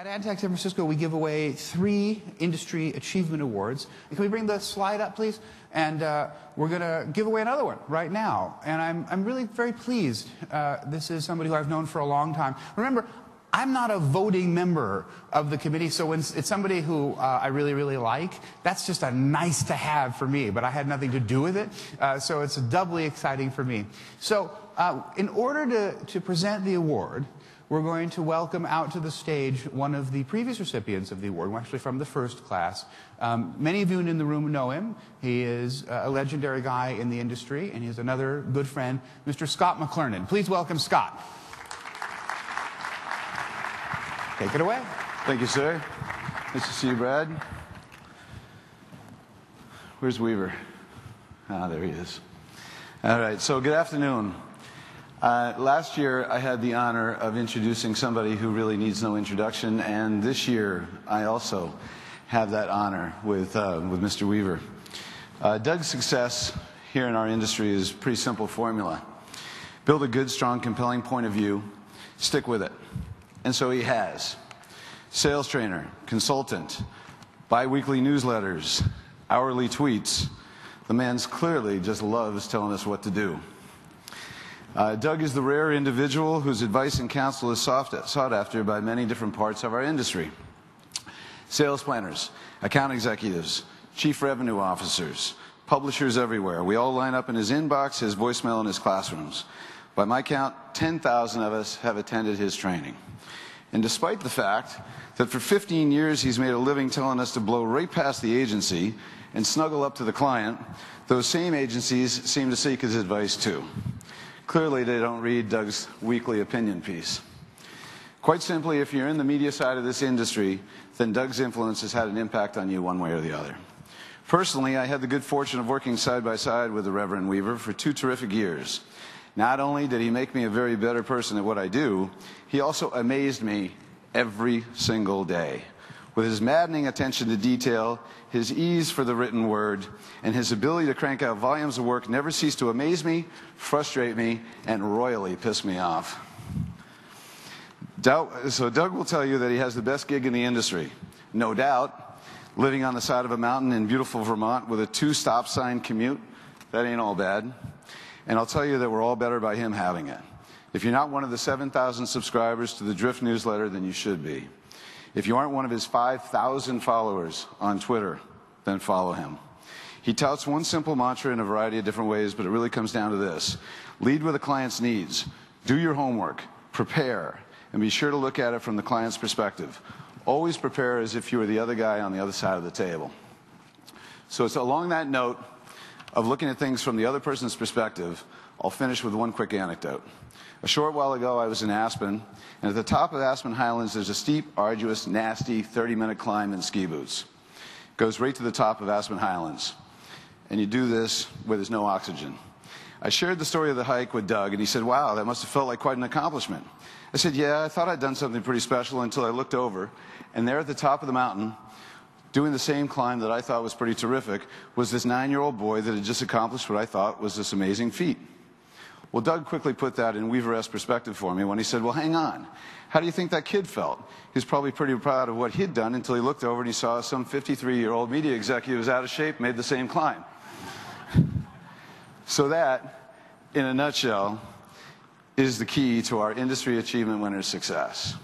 At Adtech San Francisco, we give away 3 industry achievement awards. And can we bring the slide up, please? And we're going to give away another one right now. And I'm really very pleased. This is somebody who I've known for a long time. Remember, I'm not a voting member of the committee, so when it's somebody who I really, really like, that's just a nice to have for me, but I had nothing to do with it, so it's doubly exciting for me. So in order to present the award, we're going to welcome out to the stage one of the previous recipients of the award, actually from the first class. Many of you in the room know him. He is a legendary guy in the industry, and he's another good friend, Mr. Scott McClernand. Please welcome Scott. Take it away. Thank you, sir. Nice to see you, Brad. Where's Weaver? Ah, there he is. All right, so good afternoon. Last year, I had the honor of introducing somebody who really needs no introduction, and this year, I also have that honor with Mr. Weaver. Doug's success here in our industry is a pretty simple formula. Build a good, strong, compelling point of view, stick with it. And so he has. Sales trainer, consultant, bi-weekly newsletters, hourly tweets. The man clearly just loves telling us what to do. Doug is the rare individual whose advice and counsel is sought after by many different parts of our industry. Sales planners, account executives, chief revenue officers, publishers everywhere. We all line up in his inbox, his voicemail, and his classrooms. By my count, 10,000 of us have attended his training. And despite the fact that for 15 years he's made a living telling us to blow right past the agency and snuggle up to the client, those same agencies seem to seek his advice too. Clearly they don't read Doug's weekly opinion piece. Quite simply, if you're in the media side of this industry, then Doug's influence has had an impact on you one way or the other. Personally, I had the good fortune of working side by side with the Reverend Weaver for 2 terrific years. Not only did he make me a very better person at what I do, he also amazed me every single day. With his maddening attention to detail, his ease for the written word, and his ability to crank out volumes of work never ceased to amaze me, frustrate me, and royally piss me off. So Doug will tell you that he has the best gig in the industry. No doubt, living on the side of a mountain in beautiful Vermont with a 2-stop sign commute, that ain't all bad. And I'll tell you that we're all better by him having it. If you're not one of the 7,000 subscribers to the Drift newsletter, then you should be. If you aren't one of his 5,000 followers on Twitter, then follow him. He touts one simple mantra in a variety of different ways, but it really comes down to this. Lead with a client's needs. Do your homework. Prepare. And be sure to look at it from the client's perspective. Always prepare as if you were the other guy on the other side of the table. So it's along that note of looking at things from the other person's perspective, I'll finish with one quick anecdote. A short while ago, I was in Aspen, and at the top of Aspen Highlands, there's a steep, arduous, nasty 30-minute climb in ski boots. It goes right to the top of Aspen Highlands, and you do this where there's no oxygen. I shared the story of the hike with Doug, and he said, wow, that must have felt like quite an accomplishment. I said, yeah, I thought I'd done something pretty special until I looked over, and there at the top of the mountain, doing the same climb that I thought was pretty terrific, was this 9-year-old boy that had just accomplished what I thought was this amazing feat. Well, Doug quickly put that in Weaver-esque perspective for me when he said, well, hang on. How do you think that kid felt? He was probably pretty proud of what he'd done until he looked over and he saw some 53-year-old media executive was out of shape, made the same climb. So that, in a nutshell, is the key to our industry achievement winner's success.